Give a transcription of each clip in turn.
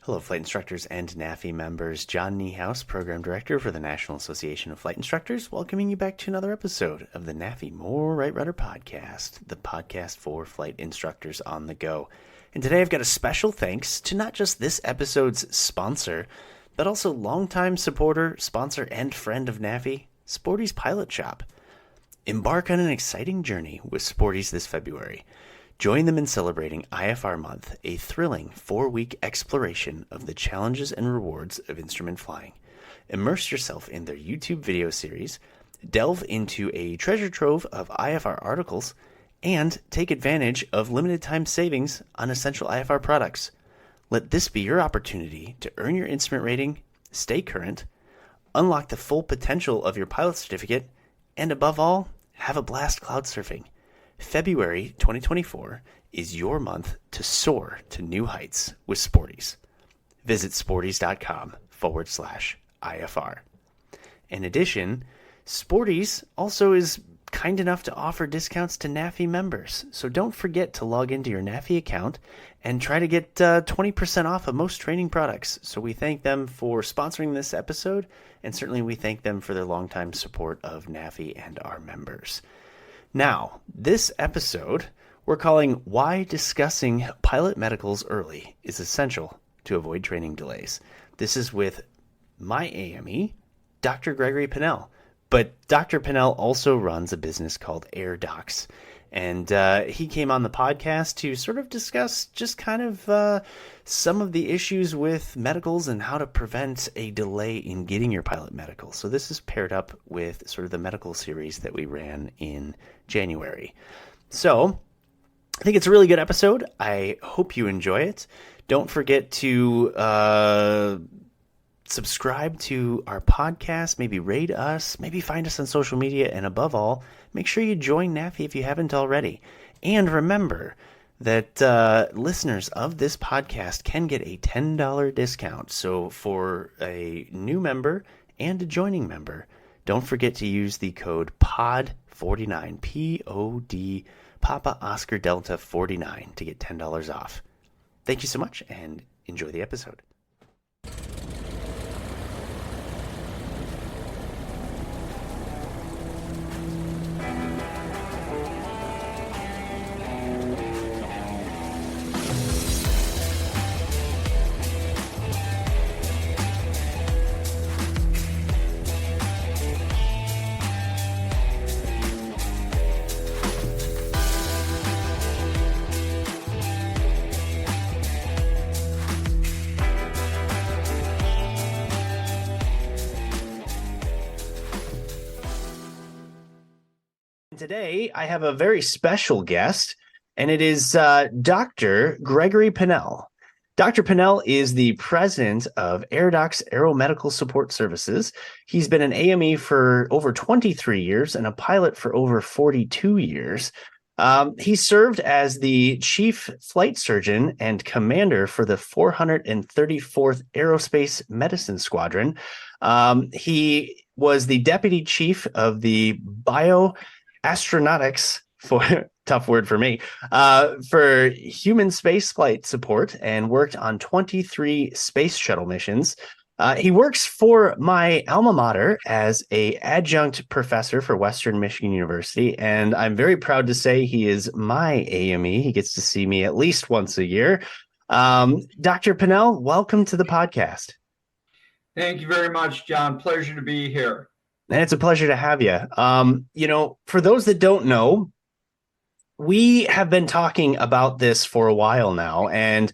Hello, flight instructors and NAFI members. John Niehaus, Program Director for the National Association of Flight Instructors, welcoming you back to another episode of the NAFI More Right Rudder Podcast, the podcast for flight instructors on the go. And today I've got a special thanks to not just this episode's sponsor, but also longtime supporter, sponsor, and friend of NAFI, Sporty's Pilot Shop. Embark on an exciting journey with Sporty's this February. Join them in celebrating IFR Month, a thrilling 4-week exploration of the challenges and rewards of instrument flying. Immerse yourself in their YouTube video series, delve into a treasure trove of IFR articles, and take advantage of limited time savings on essential IFR products. Let this be your opportunity to earn your instrument rating, stay current, unlock the full potential of your pilot certificate, and above all, have a blast cloud surfing. February 2024 is your month to soar to new heights with Sporties. Visit sporties.com/IFR. In addition, Sporties also is kind enough to offer discounts to NAFI members, so don't forget to log into your NAFI account and try to get 20% off of most training products. So we thank them for sponsoring this episode, and certainly we thank them for their longtime support of NAFI and our members. Now, this episode we're calling Why Discussing Pilot Medicals Early is Essential to Avoid Training Delays. This is with my AME, Dr. Gregory Pinnell. But Dr. Pinnell also runs a business called Airdocs. And he came on the podcast to sort of discuss just kind of some of the issues with medicals and how to prevent a delay in getting your pilot medical. So this is paired up with sort of the medical series that we ran in January. So I think it's a really good episode. I hope you enjoy it. Don't forget to subscribe to our podcast, maybe rate us, maybe find us on social media, and above all, make sure you join NAFI if you haven't already. And remember that listeners of this podcast can get a $10 discount. So for a new member and a joining member, don't forget to use the code POD49, P-O-D, Papa Oscar Delta 49 to get $10 off. Thank you so much and enjoy the episode. Today, I have a very special guest, and it is Dr. Gregory Pinnell. Dr. Pinnell is the president of Airdocs Aeromedical Support Services. He's been an AME for over 23 years and a pilot for over 42 years. He served as the chief flight surgeon and commander for the 434th Aerospace Medicine Squadron. He was the deputy chief of the Astronautics, for tough word for me, for human space flight support, and worked on 23 space shuttle missions. He works for my alma mater as a adjunct professor for Western Michigan University, and I'm very proud to say he is my AME. He gets to see me at least once a year. Dr. Pinnell, welcome to the podcast. Thank you very much, John. Pleasure to be here. And it's a pleasure to have you. For those that don't know, we have been talking about this for a while now, and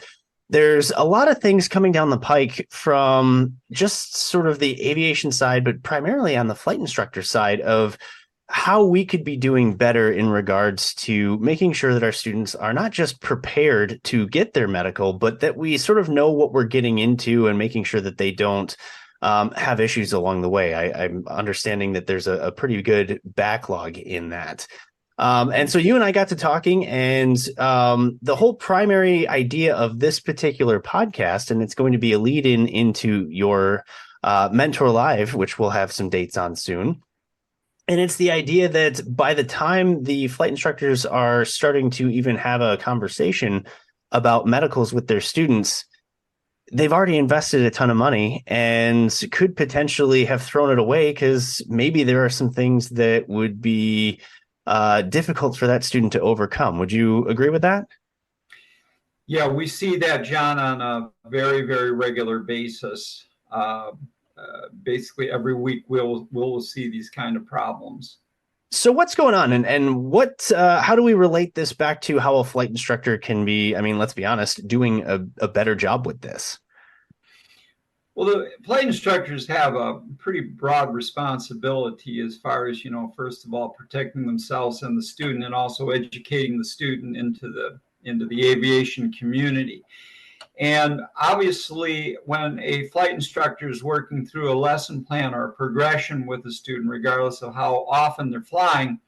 there's a lot of things coming down the pike from just sort of the aviation side, but primarily on the flight instructor side of how we could be doing better in regards to making sure that our students are not just prepared to get their medical, but that we sort of know what we're getting into and making sure that they don't have issues along the way. I'm understanding that there's a pretty good backlog in that. And so you and I got to talking, and the whole primary idea of this particular podcast, and it's going to be a lead-in into your Mentor Live, which we'll have some dates on soon. And it's the idea that by the time the flight instructors are starting to even have a conversation about medicals with their students, they've already invested a ton of money and could potentially have thrown it away because maybe there are some things that would be difficult for that student to overcome. Would you agree with that? Yeah, we see that, John, on a very, very regular basis. Basically, every week we'll see these kind of problems. So what's going on, and what how do we relate this back to how a flight instructor can be, I mean, let's be honest, doing a better job with this? Well, the flight instructors have a pretty broad responsibility as far as, first of all, protecting themselves and the student, and also educating the student into the aviation community. And obviously, when a flight instructor is working through a lesson plan or a progression with a student, regardless of how often they're flying,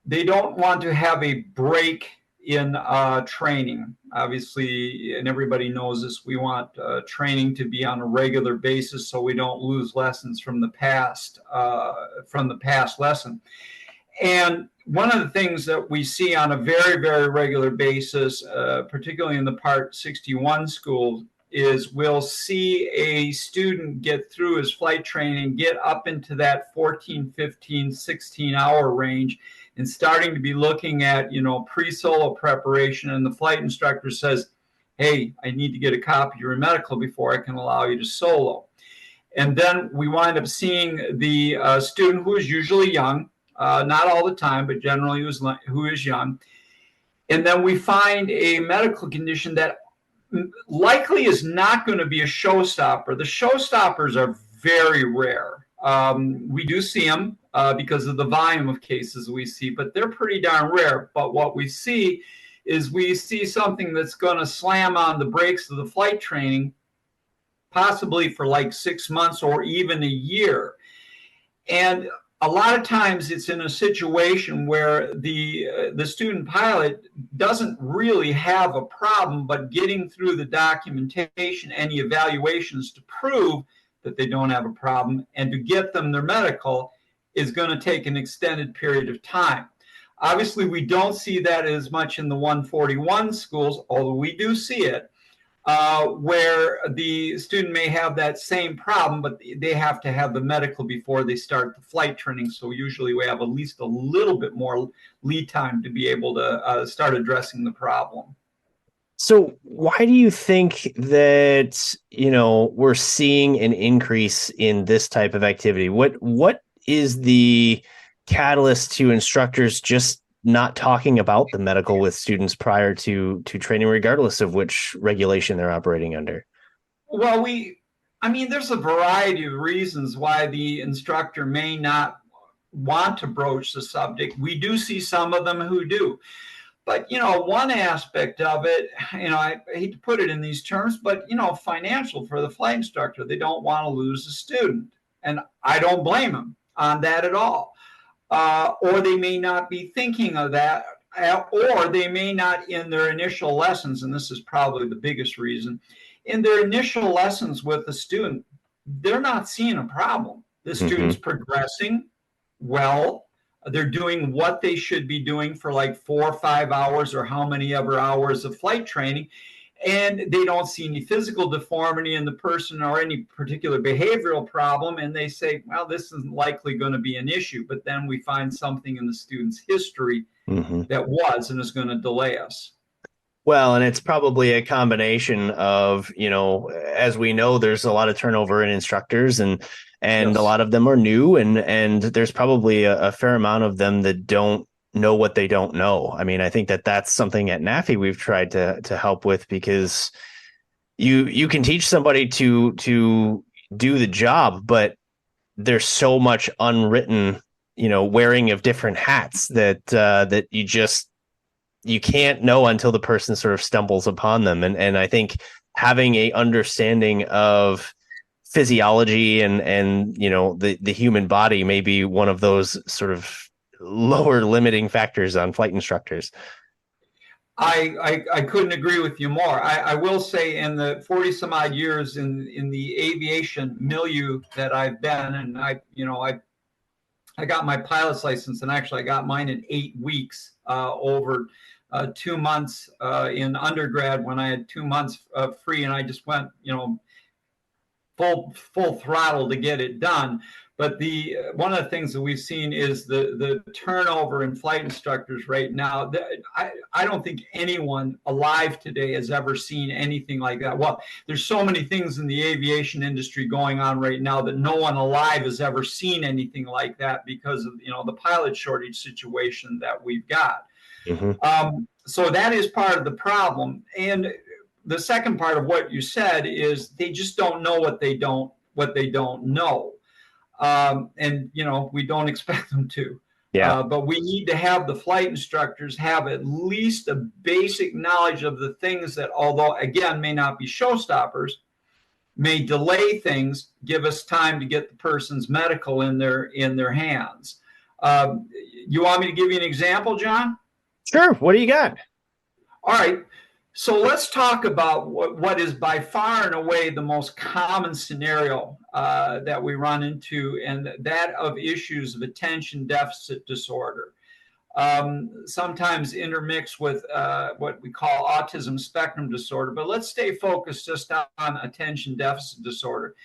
they don't want to have a break in training. Obviously, and everybody knows this, we want training to be on a regular basis so we don't lose lessons from the past lesson. And one of the things that we see on a very, very regular basis, particularly in the Part 61 schools, is we'll see a student get through his flight training, get up into that 14, 15, 16-hour range, and starting to be looking at, pre-solo preparation. And the flight instructor says, hey, I need to get a copy of your medical before I can allow you to solo. And then we wind up seeing the student, who is usually young, not all the time, but generally who is young. And then we find a medical condition that likely is not going to be a showstopper. The showstoppers are very rare. We do see them because of the volume of cases we see, but they're pretty darn rare. But what we see is we see something that's going to slam on the brakes of the flight training, possibly for like 6 months or even a year. And a lot of times it's in a situation where the student pilot doesn't really have a problem, but getting through the documentation and the evaluations to prove that they don't have a problem and to get them their medical is going to take an extended period of time. Obviously, we don't see that as much in the 141 schools, although we do see it. Where the student may have that same problem, but they have to have the medical before they start the flight training. So usually we have at least a little bit more lead time to be able to start addressing the problem. So why do you think that, we're seeing an increase in this type of activity? What is the catalyst to instructors just not talking about the medical with students prior to training, regardless of which regulation they're operating under? Well, there's a variety of reasons why the instructor may not want to broach the subject. We do see some of them who do. But, one aspect of it, I hate to put it in these terms, but, financial for the flight instructor. They don't want to lose a student. And I don't blame them on that at all. Or they may not be thinking of that, or they may not in their initial lessons, and this is probably the biggest reason, in their initial lessons with the student, they're not seeing a problem. The student's progressing well. They're doing what they should be doing for like 4 or 5 hours or how many ever hours of flight training. And they don't see any physical deformity in the person or any particular behavioral problem. And they say, well, this isn't likely going to be an issue. But then we find something in the student's history that was and is going to delay us. Well, and it's probably a combination of, as we know, there's a lot of turnover in instructors and Yes. a lot of them are new and there's probably a fair amount of them that don't know what they don't know. I mean, I think that that's something at NAFI we've tried to help with, because you can teach somebody to do the job, but there's so much unwritten, wearing of different hats that you can't know until the person sort of stumbles upon them. And I think having a understanding of physiology and the human body may be one of those sort of lower limiting factors on flight instructors. I couldn't agree with you more. I will say in the 40 some odd years in the aviation milieu that I've been, and I got my pilot's license, and actually I got mine in 8 weeks over 2 months in undergrad when I had 2 months free, and I just went, full throttle to get it done. But one of the things that we've seen is the turnover in flight instructors right now. I don't think anyone alive today has ever seen anything like that. Well, there's so many things in the aviation industry going on right now that no one alive has ever seen anything like that because of the pilot shortage situation that we've got. So that is part of the problem. And the second part of what you said is they just don't know what they don't know. And we don't expect them to. Yeah. But we need to have the flight instructors have at least a basic knowledge of the things that, although again may not be showstoppers, may delay things, give us time to get the person's medical in their hands. You want me to give you an example, John? Sure. What do you got? All right. So let's talk about what is by far and away the most common scenario that we run into, and that of issues of attention deficit disorder, sometimes intermixed with what we call autism spectrum disorder. But let's stay focused just on attention deficit disorder.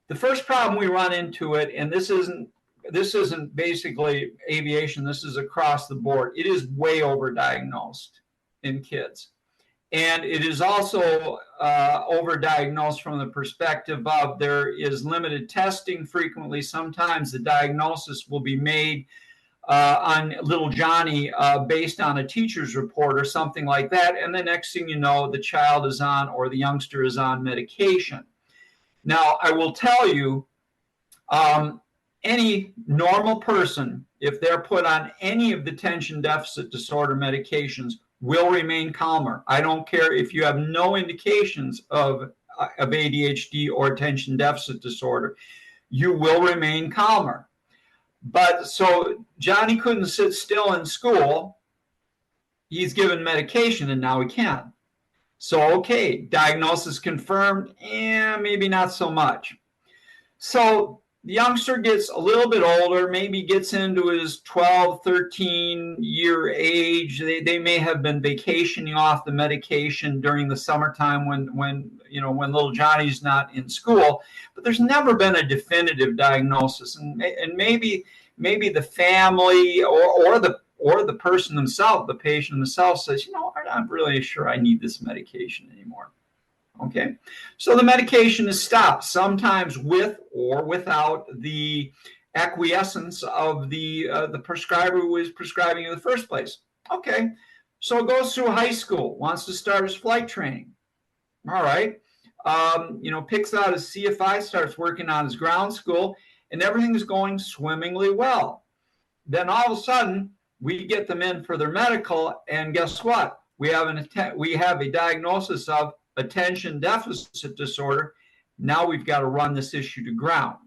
The first problem we run into it, and this isn't basically aviation, this is across the board. It is way overdiagnosed in kids. And it is also overdiagnosed from the perspective of there is limited testing frequently. Sometimes the diagnosis will be made on little Johnny based on a teacher's report or something like that. And the next thing you know, the child is on, or the youngster is on medication. Now, I will tell you, any normal person, if they're put on any of the attention deficit disorder medications, will remain calmer. I don't care if you have no indications of ADHD or attention deficit disorder, you will remain calmer. But so Johnny couldn't sit still in school. He's given medication and now he can. So, okay, diagnosis confirmed, maybe not so much. So the youngster gets a little bit older, maybe gets into his 12, 13-year age. They may have been vacationing off the medication during the summertime when little Johnny's not in school. But there's never been a definitive diagnosis, and maybe the family or the person themselves, the patient themselves, says, I'm not really sure I need this medication anymore. Okay, so the medication is stopped, sometimes with or without the acquiescence of the prescriber who is prescribing in the first place. Okay, so it goes through high school, wants to start his flight training. All right, picks out his CFI, starts working on his ground school, and everything's going swimmingly well. Then all of a sudden, we get them in for their medical, and guess what? We have a diagnosis of attention deficit disorder. Now we've got to run this issue to ground.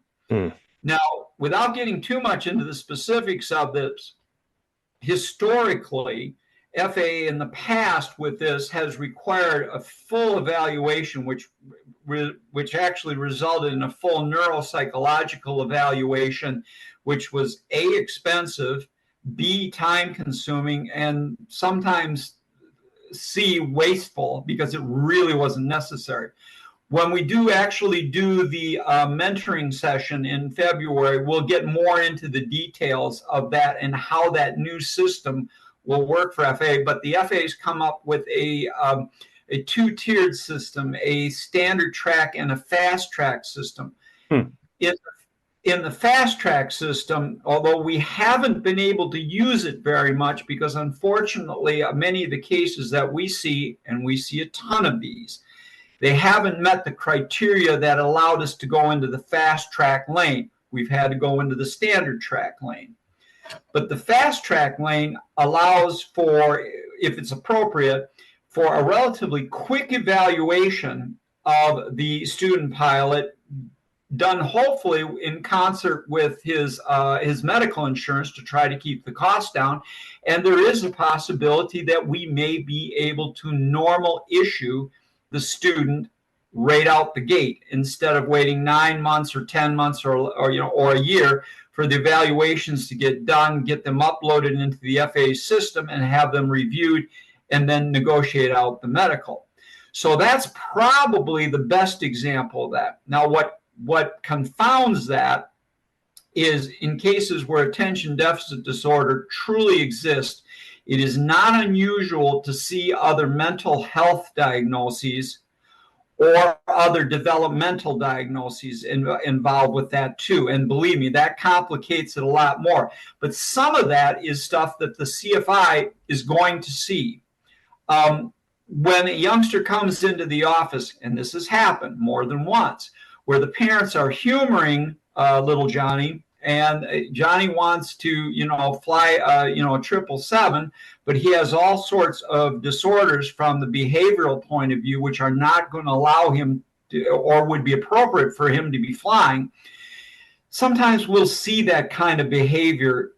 Now, without getting too much into the specifics of this, historically, FAA in the past with this has required a full evaluation, which actually resulted in a full neuropsychological evaluation, which was A, expensive, B, time consuming, and sometimes C, wasteful, because it really wasn't necessary. When we actually do the mentoring session in February, we'll get more into the details of that and how that new system will work for FAA. But the FAA's come up with a two-tiered system, a standard track and a fast track system. In the fast track system, although we haven't been able to use it very much because unfortunately many of the cases that we see, and we see a ton of these, they haven't met the criteria that allowed us to go into the fast track lane. We've had to go into the standard track lane. But the fast track lane allows for, if it's appropriate, for a relatively quick evaluation of the student pilot, done hopefully in concert with his medical insurance to try to keep the cost down. And there is a possibility that we may be able to normal issue the student right out the gate instead of waiting 9 months or 10 months or a year for the evaluations to get done, get them uploaded into the FAA system and have them reviewed and then negotiate out the medical. So that's probably the best example of that. Now, what confounds that is in cases where attention deficit disorder truly exists, it is not unusual to see other mental health diagnoses or other developmental diagnoses involved with that too. And believe me, that complicates it a lot more. But some of that is stuff that the CFI is going to see. When a youngster comes into the office, and this has happened more than once, where the parents are humoring little Johnny, and Johnny wants to, fly, a 777, but he has all sorts of disorders from the behavioral point of view, which are not going to allow him to, or would be appropriate for him to be flying. Sometimes we'll see that kind of behavior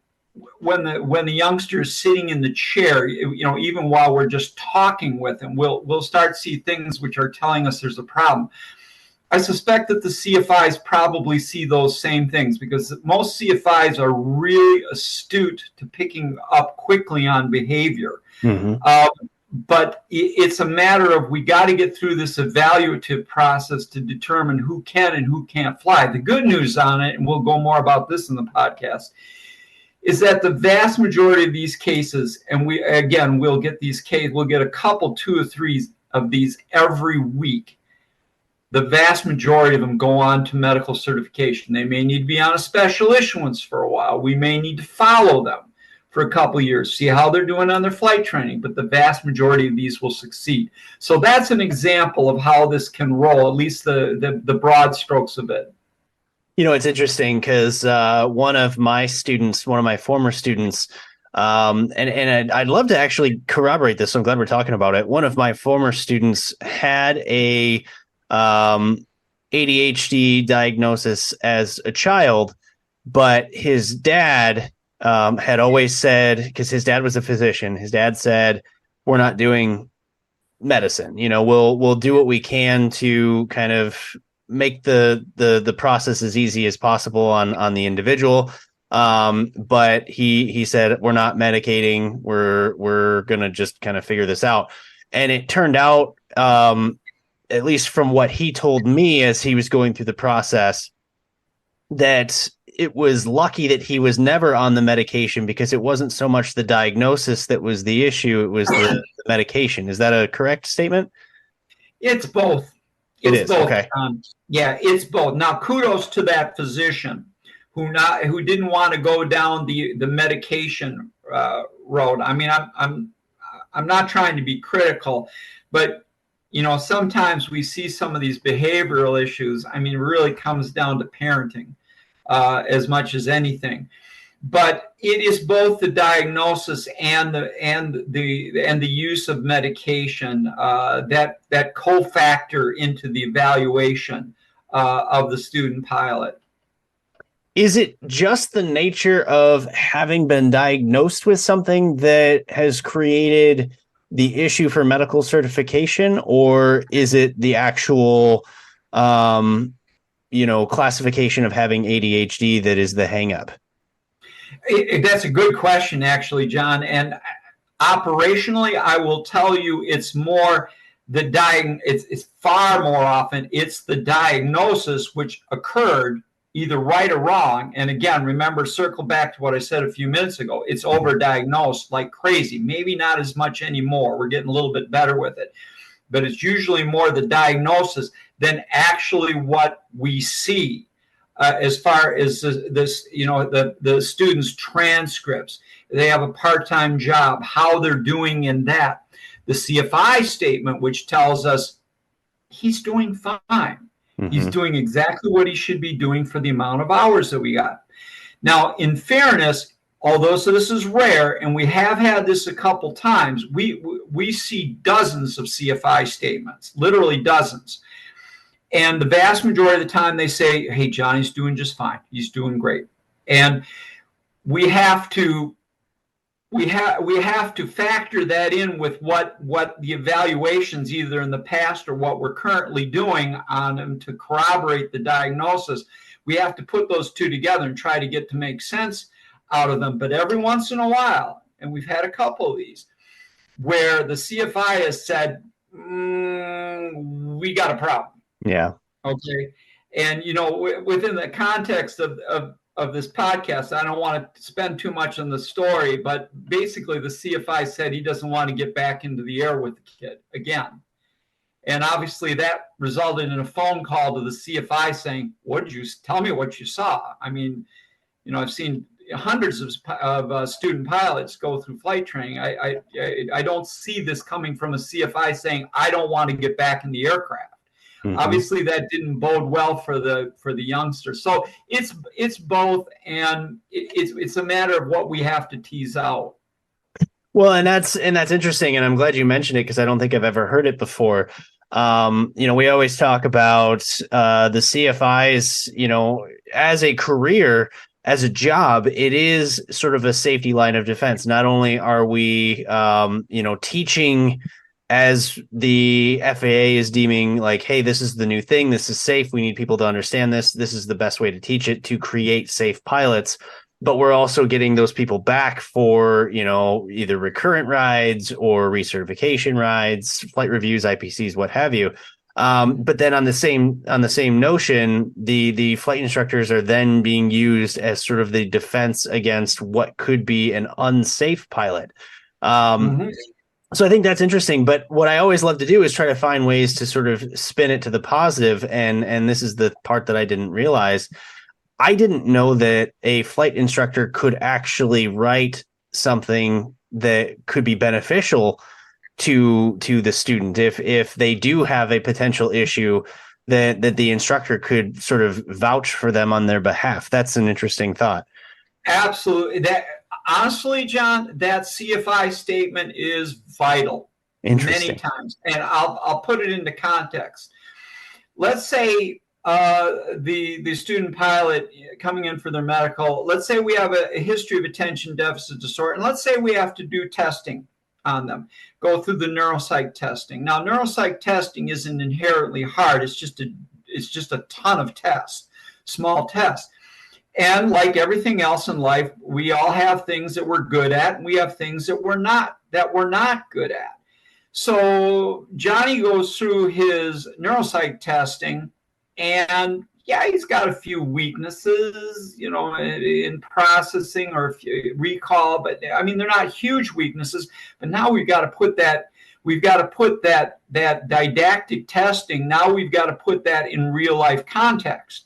when the youngster is sitting in the chair, even while we're just talking with him, we'll start to see things which are telling us there's a problem. I suspect that the CFIs probably see those same things because most CFIs are really astute to picking up quickly on behavior. But it's a matter of we got to get through this evaluative process to determine who can and who can't fly. The good news on it, and we'll go more about this in the podcast, is that the vast majority of these cases, and we'll get a couple, 2 or 3 of these every week. The vast majority of them go on to medical certification. They may need to be on a special issuance for a while. We may need to follow them for a couple of years, see how they're doing on their flight training, but the vast majority of these will succeed. So that's an example of how this can roll, at least the broad strokes of it. It's interesting because one of my former students, and I'd love to actually corroborate this, so I'm glad we're talking about it. One of my former students had a ADHD diagnosis as a child, but his dad had always said, because his dad was a physician, his dad said, we're not doing medicine. We'll do what we can to kind of make the process as easy as possible on the individual. But he said, we're not medicating. We're going to just kind of figure this out. And it turned out, at least from what he told me as he was going through the process, that it was lucky that he was never on the medication because it wasn't so much the diagnosis that was the issue. It was the medication. Is that a correct statement? It's both. It is. Both. Okay. It's both. Now, kudos to that physician who didn't want to go down the medication road. I mean, I'm not trying to be critical, but sometimes we see some of these behavioral issues. I mean, it really comes down to parenting as much as anything. But it is both the diagnosis and the use of medication that cofactor into the evaluation of the student pilot. Is it just the nature of having been diagnosed with something that has created the issue for medical certification, or is it the actual, classification of having ADHD that is the hang up? That's a good question, actually, John. And operationally, I will tell you, it's more it's far more often it's the diagnosis which occurred either right or wrong. And again, remember, circle back to what I said a few minutes ago. It's overdiagnosed like crazy. Maybe not as much anymore. We're getting a little bit better with it. But it's usually more the diagnosis than actually what we see as far as the students' transcripts. They have a part-time job, how they're doing in that. The CFI statement, which tells us he's doing fine. Mm-hmm. He's doing exactly what he should be doing for the amount of hours that we got. Now, in fairness, although this is rare, and we have had this a couple times, we see dozens of CFI statements, literally dozens. And the vast majority of the time they say, hey, Johnny's doing just fine. He's doing great. And we have to we have to factor that in with what the evaluations either in the past or what we're currently doing on them to corroborate the diagnosis. We have to put those two together and try to get to make sense out of them. But every once in a while, and we've had a couple of these, where the CFI has said, we got a problem. Yeah. Okay. And, within the context of this podcast, I don't want to spend too much on the story, but basically the CFI said he doesn't want to get back into the air with the kid again. And obviously that resulted in a phone call to the CFI saying, tell me what you saw? I mean, I've seen hundreds of student pilots go through flight training. I don't see this coming from a CFI saying, I don't want to get back in the aircraft. Mm-hmm. Obviously, that didn't bode well for the youngster. So it's both, and it's a matter of what we have to tease out. Well, and that's interesting, and I'm glad you mentioned it because I don't think I've ever heard it before. We always talk about the CFIs, as a career, as a job, it is sort of a safety line of defense. Not only are we, teaching as the FAA is deeming like, hey, this is the new thing. This is safe. We need people to understand this. This is the best way to teach it to create safe pilots. But we're also getting those people back for, either recurrent rides or recertification rides, flight reviews, IPCs, what have you. But then on the same notion, the flight instructors are then being used as sort of the defense against what could be an unsafe pilot. So I think that's interesting. But what I always love to do is try to find ways to sort of spin it to the positive. And this is the part that I didn't realize. I didn't know that a flight instructor could actually write something that could be beneficial to the student if they do have a potential issue that the instructor could sort of vouch for them on their behalf. That's an interesting thought. Absolutely. Honestly, John, that CFI statement is vital many times. And I'll put it into context. Let's say the student pilot coming in for their medical, let's say we have a history of attention deficit disorder, and let's say we have to do testing on them, go through the neuropsych testing. Now, neuropsych testing isn't inherently hard. It's just a ton of tests, small tests. And like everything else in life, we all have things that we're good at, and we have things that we're not good at. So Johnny goes through his neuropsych testing, and yeah, he's got a few weaknesses, in processing or recall, but I mean, they're not huge weaknesses. But now we've got to put that didactic testing. Now we've got to put that in real life context.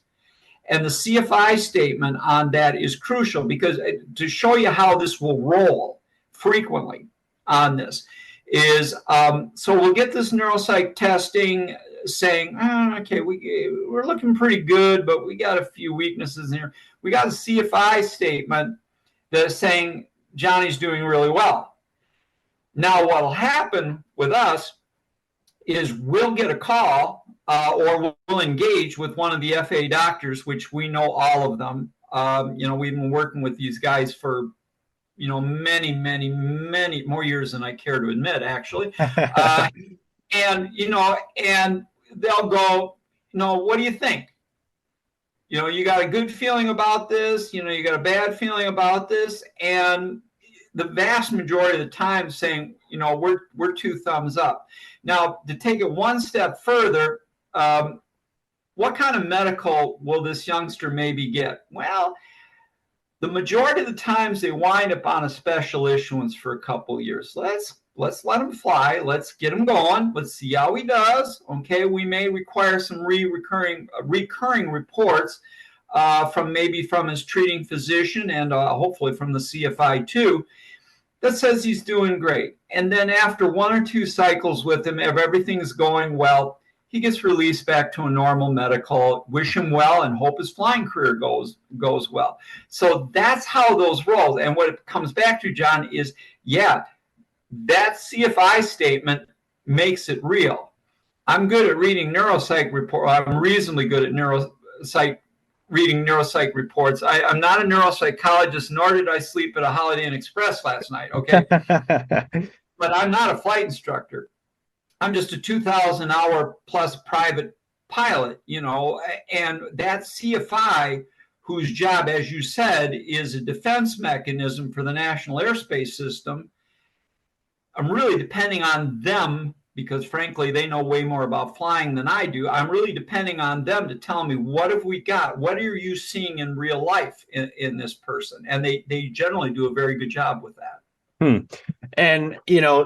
And the CFI statement on that is crucial because to show you how this will roll frequently on this is, so we'll get this neuropsych testing saying, okay, we're looking pretty good, but we got a few weaknesses here. We got a CFI statement that's saying Johnny's doing really well. Now, what'll happen with us is we'll get a call or we'll engage with one of the FAA doctors, which we know all of them. We've been working with these guys for, many, many, many more years than I care to admit, actually. And they'll go, what do you think? You got a good feeling about this, you got a bad feeling about this. And the vast majority of the time saying, we're two thumbs up. Now, to take it one step further, what kind of medical will this youngster maybe get? Well, the majority of the times they wind up on a special issuance for a couple of years. Let's let him fly. Let's get him going. Let's see how he does. Okay, we may require some recurring reports from his treating physician and hopefully from the CFI too, that says he's doing great. And then after one or two cycles with him, if everything's going well, he gets released back to a normal medical. Wish him well and hope his flying career goes well. So that's how those roll. And what it comes back to, John, is that CFI statement makes it real. I'm good at reading neuropsych report. I'm reasonably good at neuropsych reading neuropsych reports. I'm not a neuropsychologist, nor did I sleep at a Holiday Inn Express last night, okay? But I'm not a flight instructor. I'm just a 2,000 hour plus private pilot, and that CFI, whose job, as you said, is a defense mechanism for the national airspace system. I'm really depending on them because, frankly, they know way more about flying than I do. I'm really depending on them to tell me, what have we got? What are you seeing in real life in this person? And they generally do a very good job with that. And,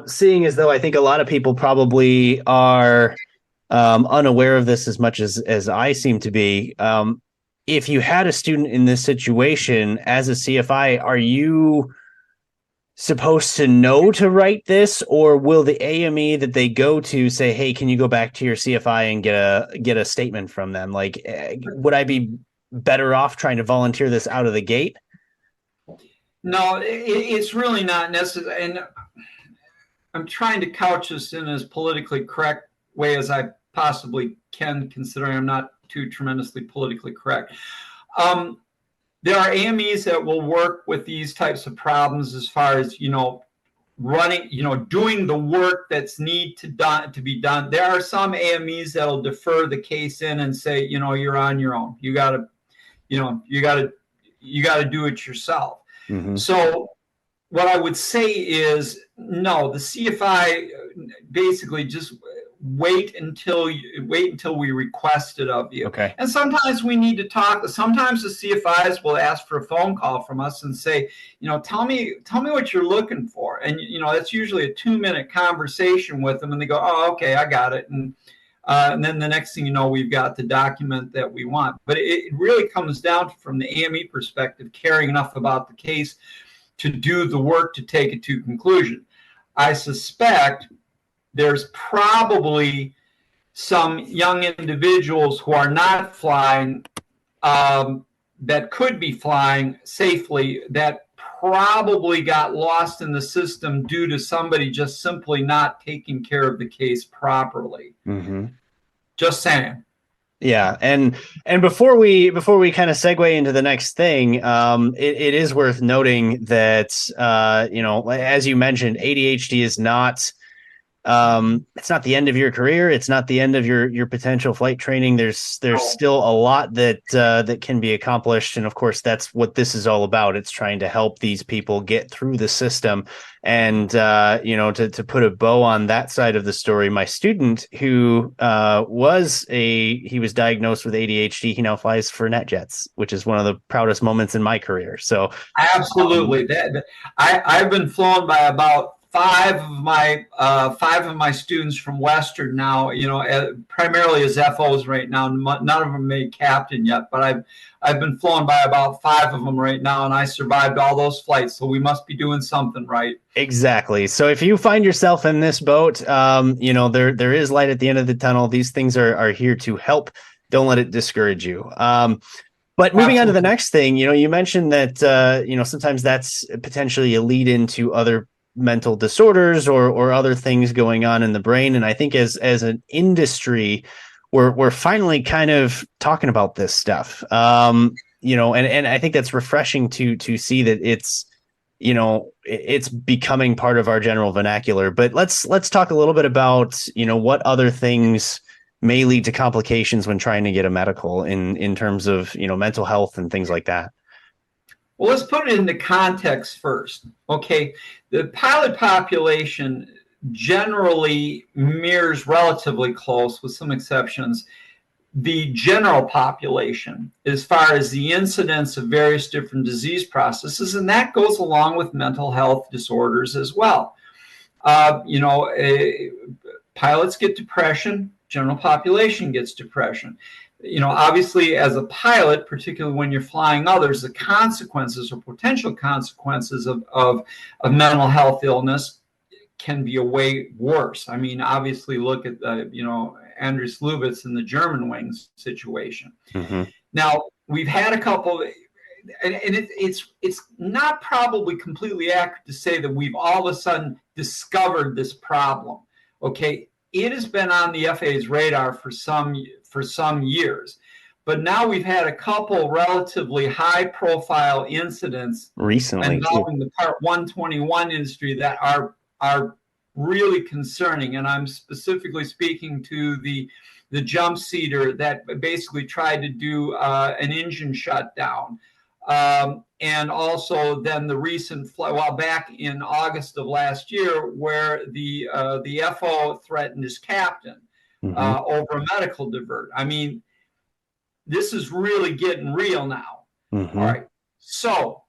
seeing as though I think a lot of people probably are unaware of this as much as I seem to be, if you had a student in this situation as a CFI, are you supposed to know to write this, or will the AME that they go to say, hey, can you go back to your CFI and get a statement from them? Like, would I be better off trying to volunteer this out of the gate? No, it's really not necessary. And I'm trying to couch this in as politically correct way as I possibly can, considering I'm not too tremendously politically correct. There are AMEs that will work with these types of problems as far as, running, doing the work that's to be done. There are some AMEs that'll defer the case in and say, you're on your own. You gotta do it yourself. Mm-hmm. So what I would say is, no, the CFI basically just wait until we request it of you. Okay. And sometimes we need to talk. Sometimes the CFIs will ask for a phone call from us and say, tell me what you're looking for. And, that's usually a 2-minute conversation with them. And they go, oh, okay, I got it. And then the next thing you know, we've got the document that we want. But it really comes down to, from the AME perspective, caring enough about the case to do the work to take it to conclusion. I suspect there's probably some young individuals who are not flying that could be flying safely that probably got lost in the system due to somebody just simply not taking care of the case properly. Mm-hmm. Just saying. Yeah, and before we kind of segue into the next thing, it is worth noting that as you mentioned, ADHD is not it's not the end of your career. It's not the end of your potential flight training. There's still a lot that can be accomplished. And of course, that's what this is all about. It's trying to help these people get through the system. And, to put a bow on that side of the story, my student who was diagnosed with ADHD, he now flies for NetJets, which is one of the proudest moments in my career. So absolutely. I've been flown by about five of my students from Western now, primarily as FOs right now. None of them made captain yet, but I've been flown by about 5 of them right now, and I survived all those flights. So we must be doing something right. Exactly. So if you find yourself in this boat, there is light at the end of the tunnel. These things are here to help. Don't let it discourage you. But moving on to the next thing, you mentioned that, sometimes that's potentially a lead into other mental disorders or other things going on in the brain. And I think as an industry, we're finally kind of talking about this stuff. And I think that's refreshing to see that it's becoming part of our general vernacular. But let's talk a little bit about, what other things may lead to complications when trying to get a medical in terms of, mental health and things like that. Well, let's put it into context first. Okay, the pilot population generally mirrors relatively close, with some exceptions, the general population as far as the incidence of various different disease processes, and that goes along with mental health disorders as well. Pilots get depression, general population gets depression. Obviously, as a pilot, particularly when you're flying others, the consequences or potential consequences of mental health illness can be a way worse. I mean, obviously, look at Andreas Lubitz in the German wings situation. Mm-hmm. Now, we've had a couple, and it's not probably completely accurate to say that we've all of a sudden discovered this problem. Okay, it has been on the FAA's radar for some years, But now we've had a couple relatively high-profile incidents recently involving the Part 121 industry that are really concerning. And I'm specifically speaking to the jump seater that basically tried to do an engine shutdown. And also then the recent flight, well, back in August of last year, where the FO threatened his captain over a medical divert. I mean, this is really getting real now. All right. So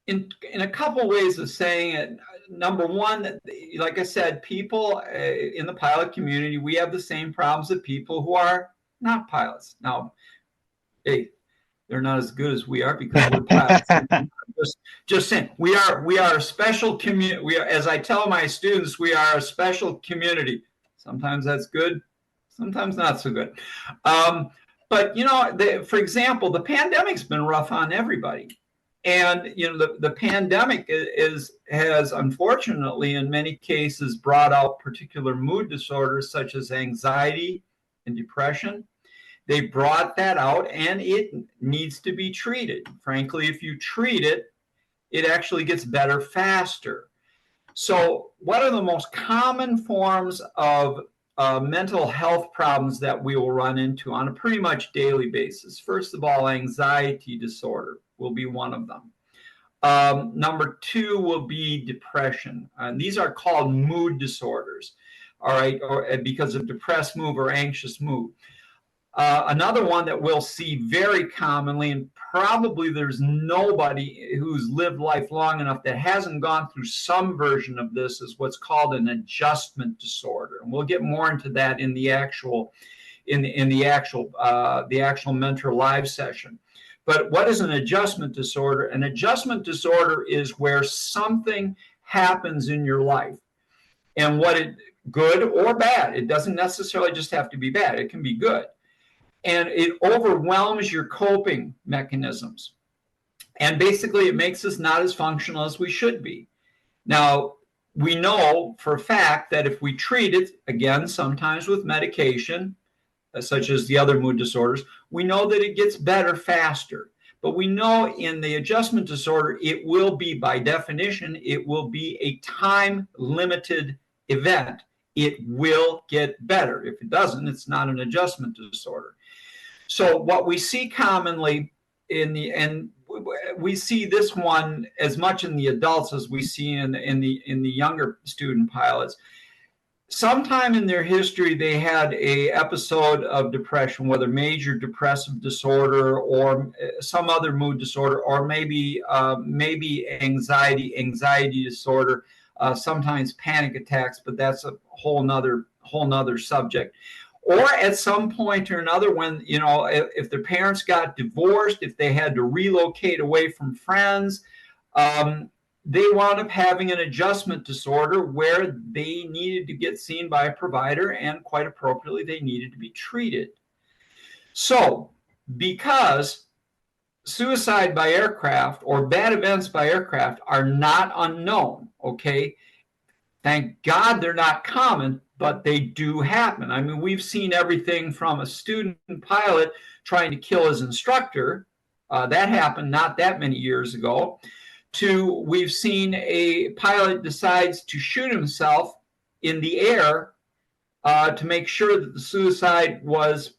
in a couple ways of saying it, number one, like I said, people in the pilot community, we have the same problems that people who are not pilots. Now, hey, they're not as good as we are because we're pilots. just saying, we are a special community. We are, as I tell my students, we are a special community. Sometimes that's good, sometimes not so good. But for example, the pandemic's been rough on everybody. And the pandemic has unfortunately in many cases brought out particular mood disorders such as anxiety and depression. They brought that out, and it needs to be treated. Frankly, if you treat it, it actually gets better faster. So what are the most common forms of mental health problems that we will run into on a pretty much daily basis? First of all, anxiety disorder will be one of them. Number two will be depression. These are called mood disorders, all right, or because of depressed mood or anxious mood. Another one that we'll see very commonly, and probably there's nobody who's lived life long enough that hasn't gone through some version of this, is what's called an adjustment disorder. And we'll get more into that in the actual Mentor Live session. But what is an adjustment disorder? An adjustment disorder is where something happens in your life, and good or bad. It doesn't necessarily just have to be bad. It can be good. And it overwhelms your coping mechanisms. And basically, it makes us not as functional as we should be. Now, we know for a fact that if we treat it, again, sometimes with medication, such as the other mood disorders, we know that it gets better faster. But we know in the adjustment disorder, it will be, by definition, it will be a time-limited event. It will get better. If it doesn't, it's not an adjustment disorder. So what we see commonly and we see this one as much in the adults as we see in the younger student pilots. Sometime in their history, they had a episode of depression, whether major depressive disorder or some other mood disorder, or maybe anxiety disorder, sometimes panic attacks, but that's a whole nother subject. Or at some point or another, when, if their parents got divorced, if they had to relocate away from friends, they wound up having an adjustment disorder where they needed to get seen by a provider, and quite appropriately, they needed to be treated. So, because suicide by aircraft or bad events by aircraft are not unknown, okay? Thank God they're not common, but they do happen. I mean, we've seen everything from a student pilot trying to kill his instructor. That happened not that many years ago. To we've seen a pilot decides to shoot himself in the air to make sure that the suicide was,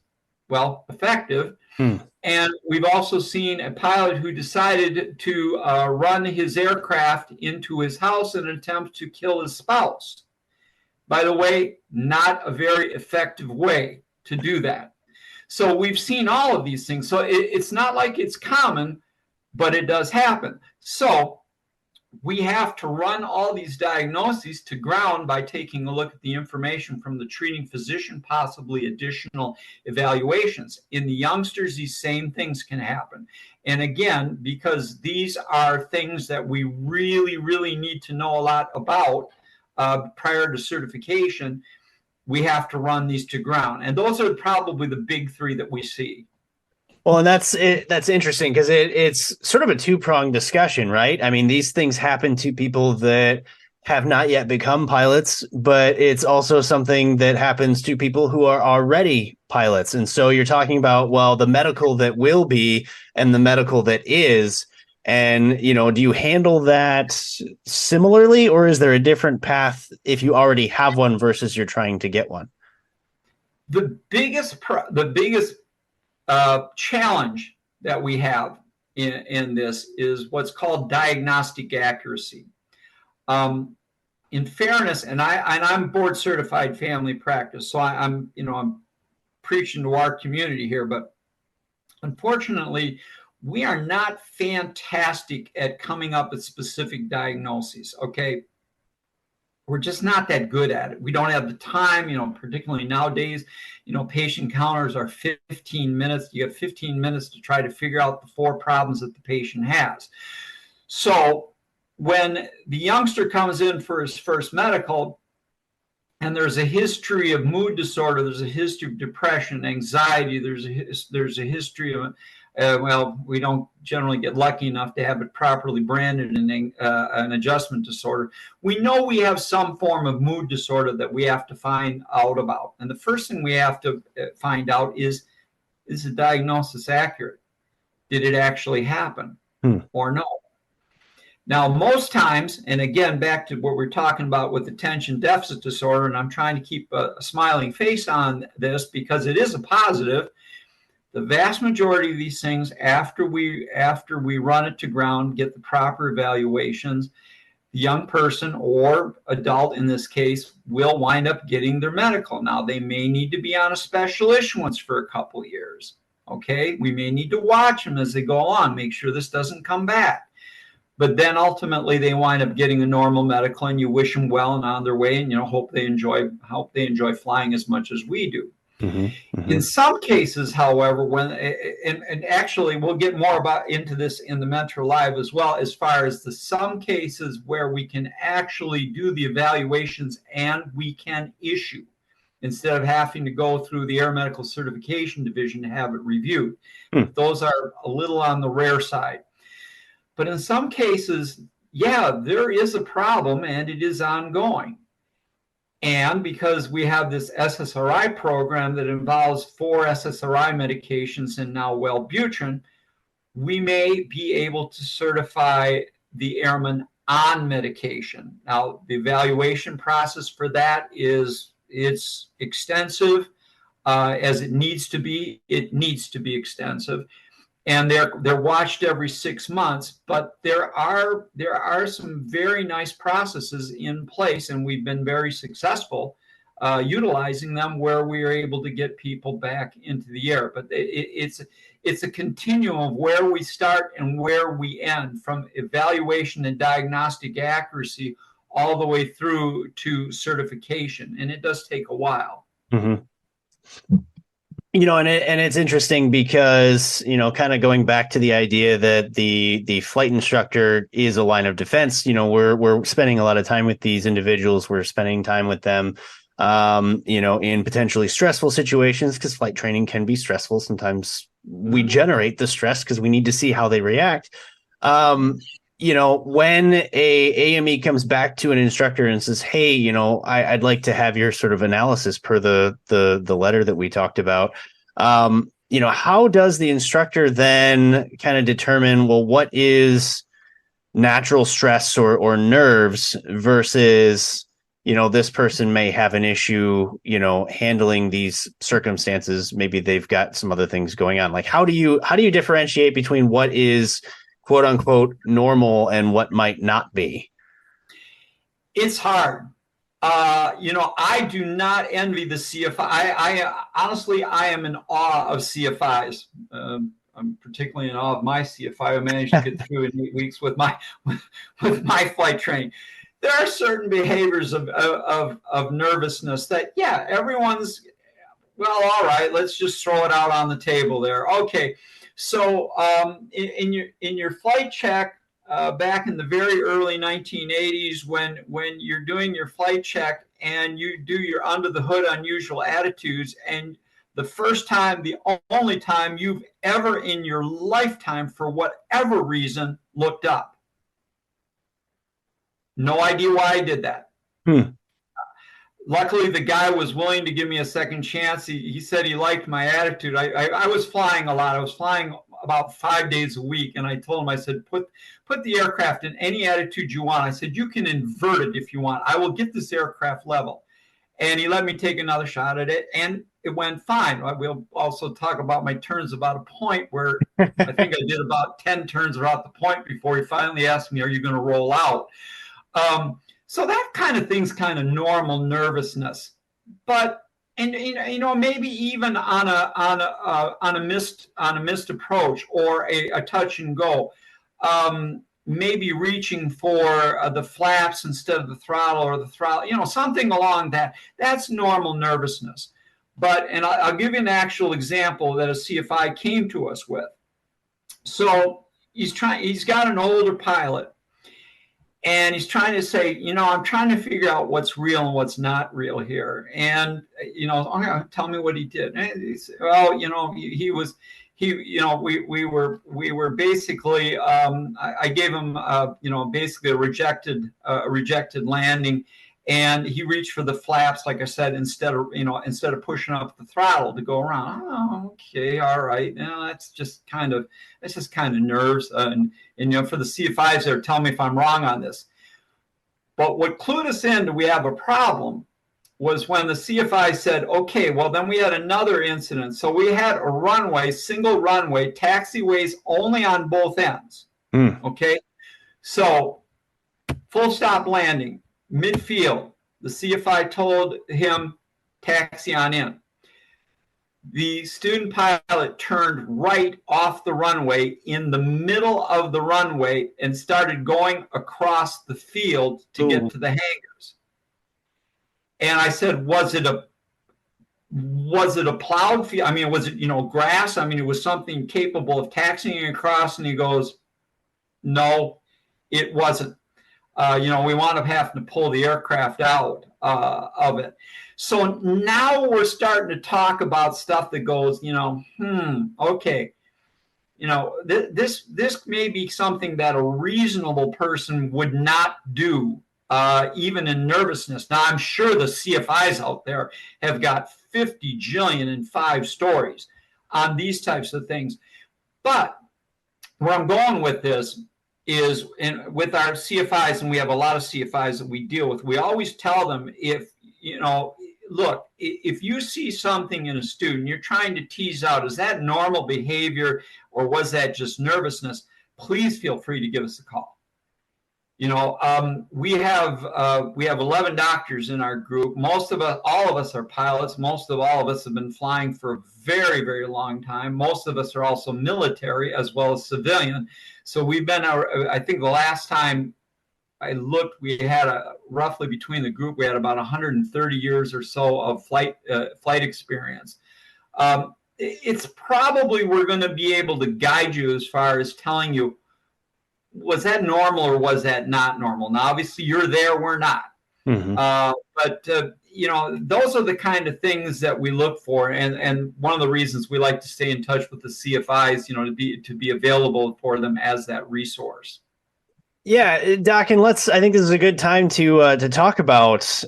effective. And we've also seen a pilot who decided to run his aircraft into his house in an attempt to kill his spouse. By the way, not a very effective way to do that. So we've seen all of these things. So it's not like it's common, but it does happen. So we have to run all these diagnoses to ground by taking a look at the information from the treating physician, possibly additional evaluations. In the youngsters, these same things can happen. And again, because these are things that we really, really need to know a lot about prior to certification, we have to run these to ground. And those are probably the big three that we see. Well, and that's interesting because it's sort of a two-pronged discussion, right? I mean, these things happen to people that have not yet become pilots, but it's also something that happens to people who are already pilots. And so you're talking about, well, the medical that will be and the medical that is. And, do you handle that similarly, or is there a different path if you already have one versus you're trying to get one? The biggest challenge that we have in this is what's called diagnostic accuracy. In fairness, and I'm board certified family practice, so I'm preaching to our community here, but unfortunately, we are not fantastic at coming up with specific diagnoses. Okay, we're just not that good at it. We don't have the time, particularly nowadays, patient counters are 15 minutes. You have 15 minutes to try to figure out the 4 problems that the patient has. So when the youngster comes in for his first medical and there's a history of mood disorder, there's a history of depression, anxiety, there's a history of we don't generally get lucky enough to have it properly branded an adjustment disorder. We know we have some form of mood disorder that we have to find out about. And the first thing we have to find out is the diagnosis accurate? Did it actually happen or no? Now, most times, and again, back to what we're talking about with attention deficit disorder, and I'm trying to keep a smiling face on this because it is a positive. The vast majority of these things, after we run it to ground, get the proper evaluations, the young person or adult in this case will wind up getting their medical. Now, they may need to be on a special issuance for a couple of years. Okay, we may need to watch them as they go on, make sure this doesn't come back. But then ultimately they wind up getting a normal medical, and you wish them well and on their way, and hope they enjoy flying as much as we do. Mm-hmm, mm-hmm. In some cases, however, when and actually we'll get more into this in the Mentor Live as well, as far as some cases where we can actually do the evaluations and we can issue instead of having to go through the Aeromedical Certification Division to have it reviewed. Those are a little on the rare side. But in some cases, there is a problem and it is ongoing. And because we have this SSRI program that involves 4 SSRI medications and now Wellbutrin, we may be able to certify the airman on medication. Now, the evaluation process for that it's extensive as it needs to be. It needs to be extensive. And they're watched every 6 months, but there are some very nice processes in place, and we've been very successful utilizing them where we are able to get people back into the air. But it's a continuum of where we start and where we end, from evaluation and diagnostic accuracy all the way through to certification, and it does take a while. Mm-hmm. And it's interesting because, kind of going back to the idea that the flight instructor is a line of defense, we're spending a lot of time with these individuals. We're spending time with them, in potentially stressful situations, because flight training can be stressful. Sometimes we generate the stress because we need to see how they react. When a AME comes back to an instructor and says, hey, I'd like to have your sort of analysis per the letter that we talked about. How does the instructor then kind of determine, well, what is natural stress or nerves versus, this person may have an issue, handling these circumstances. Maybe they've got some other things going on. Like, how do you differentiate between what is quote unquote normal and what might not be? It's hard. I do not envy the CFI. I honestly, I am in awe of CFIs. I'm particularly in awe of my CFI who managed to get through in 8 weeks with my flight training. There are certain behaviors of nervousness that, everyone's, well, all right, let's just throw it out on the table there. Okay. So in your flight check back in the very early 1980s, when you're doing your flight check and you do your under the hood unusual attitudes, and the first time, the only time you've ever in your lifetime, for whatever reason, looked up. No idea why I did that. luckily, the guy was willing to give me a second chance. He said he liked my attitude. I was flying a lot. I was flying about 5 days a week. And I told him, I said, put the aircraft in any attitude you want. I said, you can invert it if you want. I will get this aircraft level. And he let me take another shot at it, and it went fine. We'll also talk about my turns about a point where I think I did about 10 turns about the point before he finally asked me, are you going to roll out? So that kind of thing's kind of normal nervousness. But, and maybe even on a missed approach or a touch and go, maybe reaching for the flaps instead of the throttle, or the throttle, something along that. That's normal nervousness. But, and I'll give you an actual example that a CFI came to us with. So he's got an older pilot, and he's trying to say, I'm trying to figure out what's real and what's not real here. And, tell me what he did. And he said, well, we were basically, I gave him, basically a rejected landing, and he reached for the flaps, like I said, instead of pushing up the throttle to go around. Oh, okay, all right. That's just kind of nerves. And for the CFIs there, tell me if I'm wrong on this. But what clued us in that we have a problem was when the CFI said, okay, well, then we had another incident. So we had a runway, single runway, taxiways only on both ends. Okay. So full stop landing, midfield, the CFI told him, taxi on in. The student pilot turned right off the runway in the middle of the runway and started going across the field to get to the hangars. And I said, was it a plowed field? I mean, was it, grass? I mean, it was something capable of taxiing across. And he goes, no, it wasn't. We wound up having to pull the aircraft out of it. So now we're starting to talk about stuff that goes, okay, this may be something that a reasonable person would not do, even in nervousness. Now, I'm sure the CFIs out there have got 50 jillion and 5 stories on these types of things. But where I'm going with this is, with our CFIs, and we have a lot of CFIs that we deal with, we always tell them, look, if you see something in a student, you're trying to tease out, is that normal behavior or was that just nervousness? Please feel free to give us a call. We have 11 doctors in our group. All of us are pilots. All of us have been flying for a very, very long time. Most of us are also military as well as civilian. So we've been, I think the last time I looked, we had roughly between the group, we had about 130 years or so of flight experience. It's probably, we're going to be able to guide you as far as telling you, was that normal or was that not normal? Now, obviously, you're there, we're not. Mm-hmm. But those are the kind of things that we look for, and one of the reasons we like to stay in touch with the CFIs, to be available for them as that resource. Yeah, Doc, and I think this is a good time to talk about,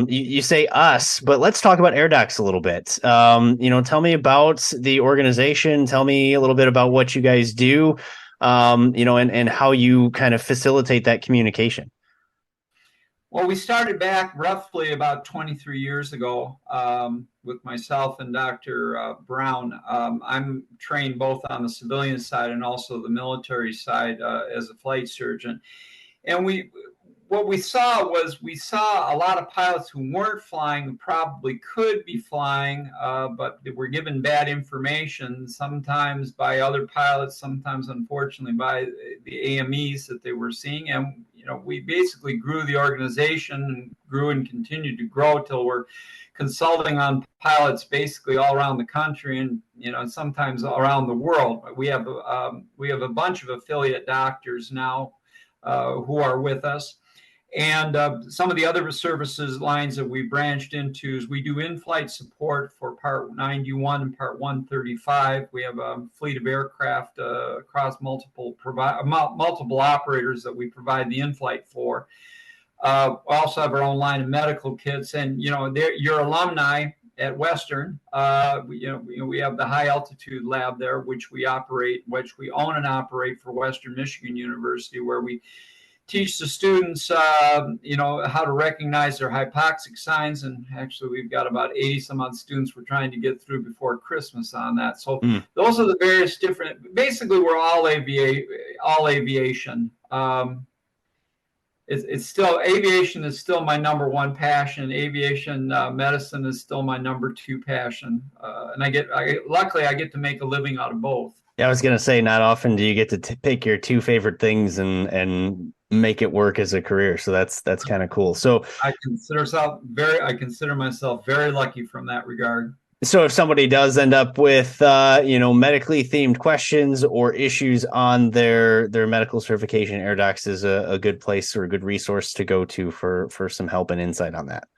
you say us, but let's talk about Airdocs a little bit. Tell me about the organization. Tell me a little bit about what you guys do, and how you kind of facilitate that communication. Well, we started back roughly about 23 years ago with myself and Dr. Brown. I'm trained both on the civilian side and also the military side as a flight surgeon. And what we saw a lot of pilots who weren't flying, who probably could be flying, but they were given bad information, sometimes by other pilots, sometimes unfortunately by the AMEs that they were seeing. And we basically grew the organization and grew and continued to grow till we're consulting on pilots basically all around the country and sometimes around the world. We have a bunch of affiliate doctors now who are with us. And some of the other services lines that we branched into is we do in-flight support for Part 91 and Part 135. We have a fleet of aircraft across multiple operators that we provide the in-flight for. We also have our own line of medical kits, and your alumni at Western. We have the high altitude lab there, which we own and operate for Western Michigan University, where we teach the students, how to recognize their hypoxic signs. And actually, we've got about 80 some odd students we're trying to get through before Christmas on that. So those are the various different. Basically, we're all aviation. It's still aviation is still my number one passion. Aviation medicine is still my number two passion, and luckily I get to make a living out of both. Yeah, I was gonna say, not often do you get to pick your two favorite things and make it work as a career. So that's kind of cool. So I consider myself very lucky from that regard. So if somebody does end up with, medically themed questions or issues on their medical certification, Airdocs is a good place or a good resource to go to for some help and insight on that.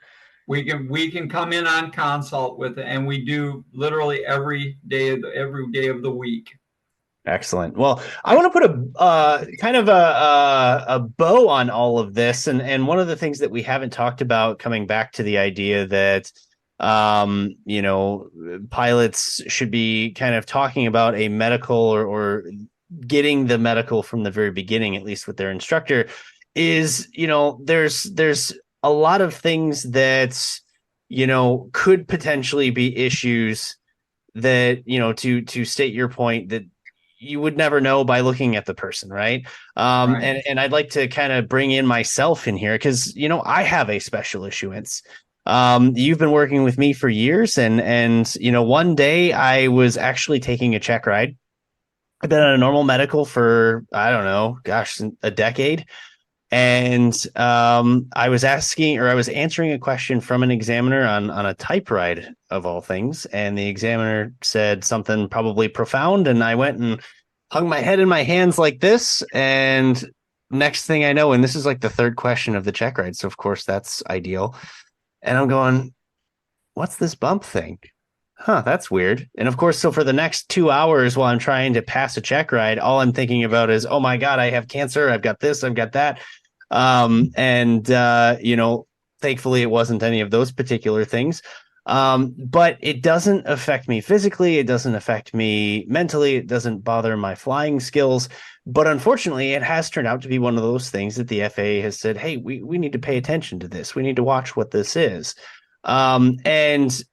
We can come in on consult with it, and we do literally every day of the week. Excellent. Well, I want to put a kind of a bow on all of this, and one of the things that we haven't talked about, coming back to the idea that pilots should be kind of talking about a medical or getting the medical from the very beginning, at least with their instructor, is, there's a lot of things that, could potentially be issues that, to state your point, that you would never know by looking at the person, right? Right. And I'd like to kind of bring in myself in here because, I have a special issuance. You've been working with me for years, and one day I was actually taking a check ride. I've been on a normal medical for, I don't know, a decade. And I was answering a question from an examiner on a type ride of all things. And the examiner said something probably profound. And I went and hung my head in my hands like this. And next thing I know, and this is like the third question of the check ride. So of course that's ideal. And I'm going, what's this bump thing? Huh, that's weird. And of course, so for the next 2 hours while I'm trying to pass a check ride, all I'm thinking about is, oh my God, I have cancer. I've got this, I've got that. Thankfully it wasn't any of those particular things. But it doesn't affect me physically. It doesn't affect me mentally. It doesn't bother my flying skills. But unfortunately, it has turned out to be one of those things that the FAA has said, hey, we need to pay attention to this. We need to watch what this is. And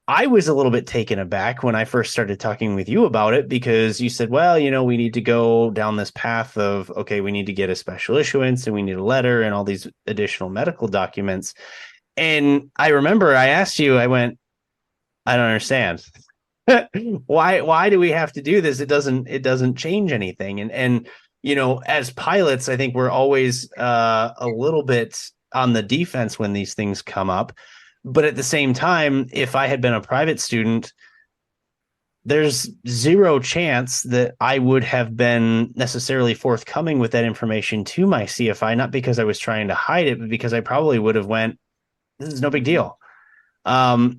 I was a little bit taken aback when I first started talking with you about it, because you said, well, we need to go down this path of, okay, we need to get a special issuance and we need a letter and all these additional medical documents. And I remember I asked you, I went, I don't understand. Why do we have to do this? It doesn't change anything. And as pilots, I think we're always a little bit on the defense when these things come up. But at the same time, if I had been a private student, there's zero chance that I would have been necessarily forthcoming with that information to my CFI, not because I was trying to hide it, but because I probably would have went, this is no big deal. So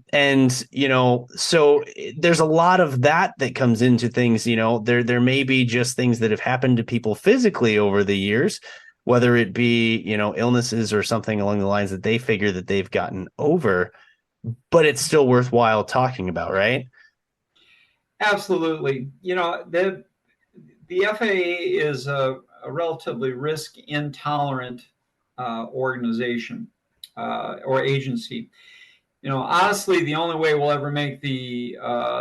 there's a lot of that comes into things. There may be just things that have happened to people physically over the years, whether it be, illnesses or something along the lines that they figure that they've gotten over, but it's still worthwhile talking about, right? Absolutely. The FAA is a relatively risk intolerant organization or agency. Honestly, the only way we'll ever make the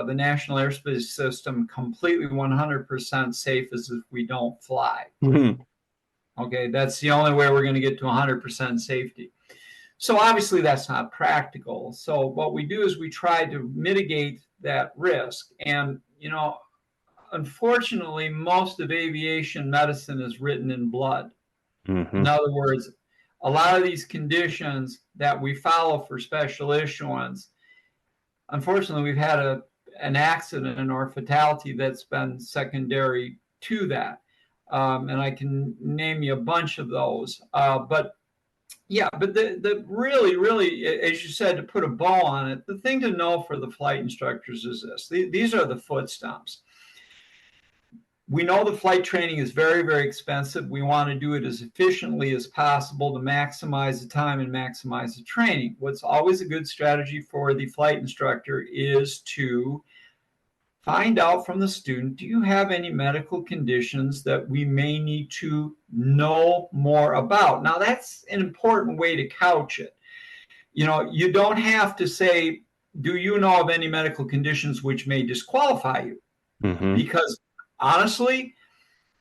national airspace system completely 100% safe is if we don't fly. Mm-hmm. Okay, that's the only way we're going to get to 100% safety. So obviously that's not practical. So what we do is we try to mitigate that risk. And, unfortunately, most of aviation medicine is written in blood. Mm-hmm. In other words, a lot of these conditions that we follow for special issuance, unfortunately, we've had an accident or fatality that's been secondary to that. And I can name you a bunch of those. But the really, as you said, to put a bow on it, the thing to know for the flight instructors is this. These are the foot stomps. We know the flight training is very, very expensive. We want to do it as efficiently as possible to maximize the time and maximize the training. What's always a good strategy for the flight instructor is to find out from the student, do you have any medical conditions that we may need to know more about? Now, that's an important way to couch it. You don't have to say, do you know of any medical conditions which may disqualify you? Mm-hmm. Because honestly,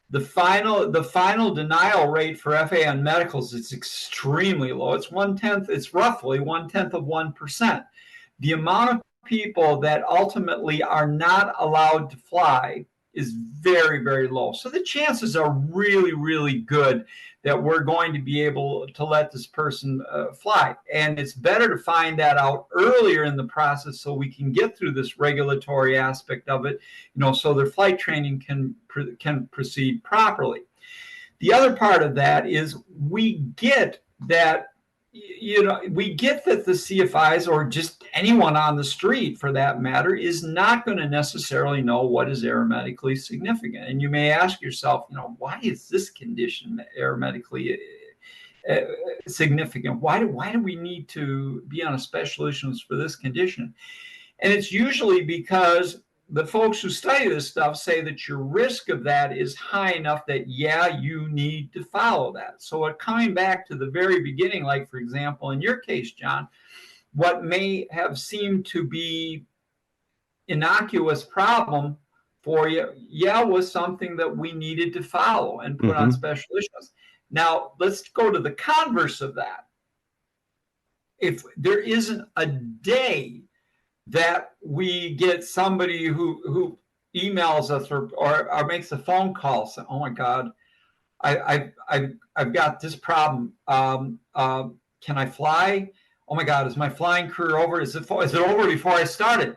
the final denial rate for FAA on medicals is extremely low. It's roughly 1/10 of 1%. The amount of people that ultimately are not allowed to fly is very, very low. So the chances are really, really good that we're going to be able to let this person fly. And it's better to find that out earlier in the process so we can get through this regulatory aspect of it, so their flight training can proceed properly. The other part of that is we get that the CFIs, or just anyone on the street for that matter, is not going to necessarily know what is aeromedically significant. And you may ask yourself, why is this condition aeromedically significant? Why do we need to be on a special issuance for this condition? And it's usually because the folks who study this stuff say that your risk of that is high enough that, you need to follow that. So coming back to the very beginning, like, for example, in your case, John, what may have seemed to be innocuous problem for you, was something that we needed to follow and put on special issues. Now, let's go to the converse of that. If there isn't a day that we get somebody who emails us or makes a phone call saying, "Oh my God, I've got this problem. Can I fly? Oh my God, is my flying career over? Is it over before I started?"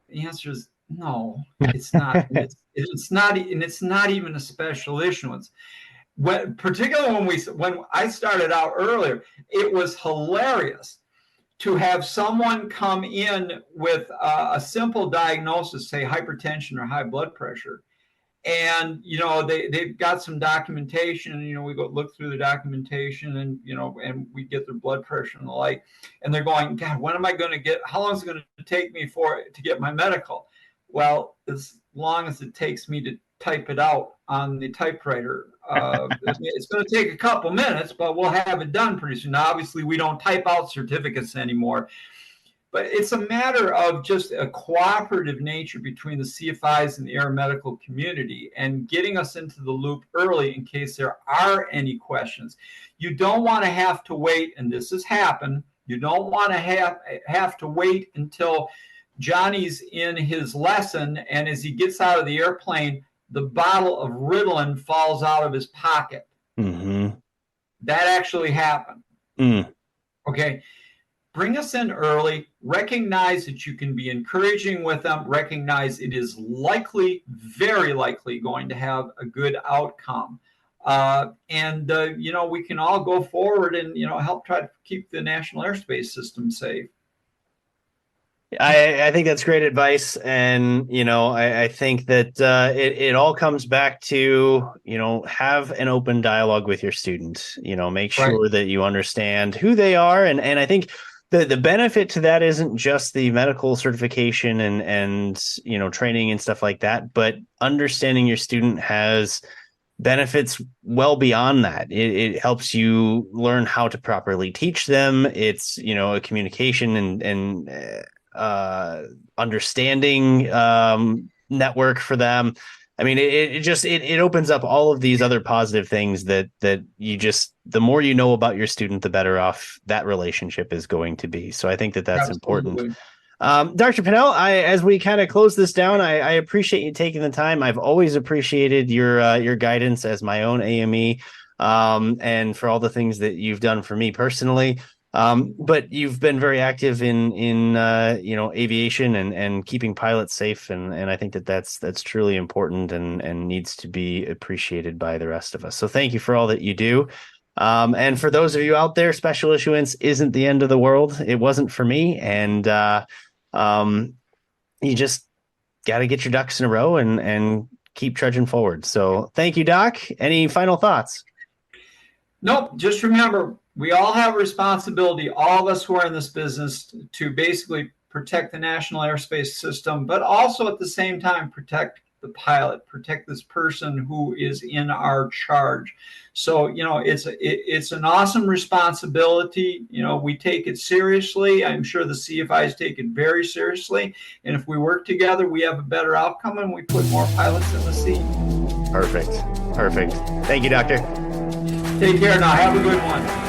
The answer is no, it's not. It's not, and it's not even a special issuance. Particularly when I started out earlier, it was hilarious to have someone come in with a simple diagnosis, say hypertension or high blood pressure. And, they've got some documentation, and, we go look through the documentation and, and we get their blood pressure and the like. And they're going, "God, when am I going to how long is it going to take me to get my medical?" Well, as long as it takes me to type it out on the typewriter, it's going to take a couple minutes, but we'll have it done pretty soon. Now, obviously, we don't type out certificates anymore, but it's a matter of just a cooperative nature between the CFIs and the aeromedical community and getting us into the loop early in case there are any questions. You don't want to have to wait, and this has happened, you don't want to have to wait until Johnny's in his lesson, and as he gets out of the airplane, the bottle of Ritalin falls out of his pocket. Mm-hmm. That actually happened. Okay. Bring us in early, recognize that you can be encouraging with them, recognize it is likely, very likely going to have a good outcome. And we can all go forward and, help try to keep the national airspace system safe. I think that's great advice. And, I think that it all comes back to, have an open dialogue with your student, make sure that you understand who they are. And I think the benefit to that isn't just the medical certification and training and stuff like that, but understanding your student has benefits well beyond that. It helps you learn how to properly teach them. It's, a communication and understanding network for them. I mean, it opens up all of these other positive things that the more you know about your student, the better off that relationship is going to be. So I think that's Absolutely important. Dr. Pinnell, as we kind of close this down, I appreciate you taking the time. I've always appreciated your guidance as my own AME, and for all the things that you've done for me personally. But you've been very active in aviation and keeping pilots safe, and I think that's truly important and needs to be appreciated by the rest of us. So thank you for all that you do. And for those of you out there, special issuance isn't the end of the world. It wasn't for me, and you just got to get your ducks in a row and keep trudging forward. So thank you, Doc. Any final thoughts? Nope. Just remember, we all have a responsibility, all of us who are in this business, to basically protect the national airspace system, but also at the same time protect the pilot, protect this person who is in our charge. So, it's an awesome responsibility. We take it seriously. I'm sure the CFIs take it very seriously. And if we work together, we have a better outcome and we put more pilots in the seat. Perfect. Thank you, Doctor. Take care now. Have a good one.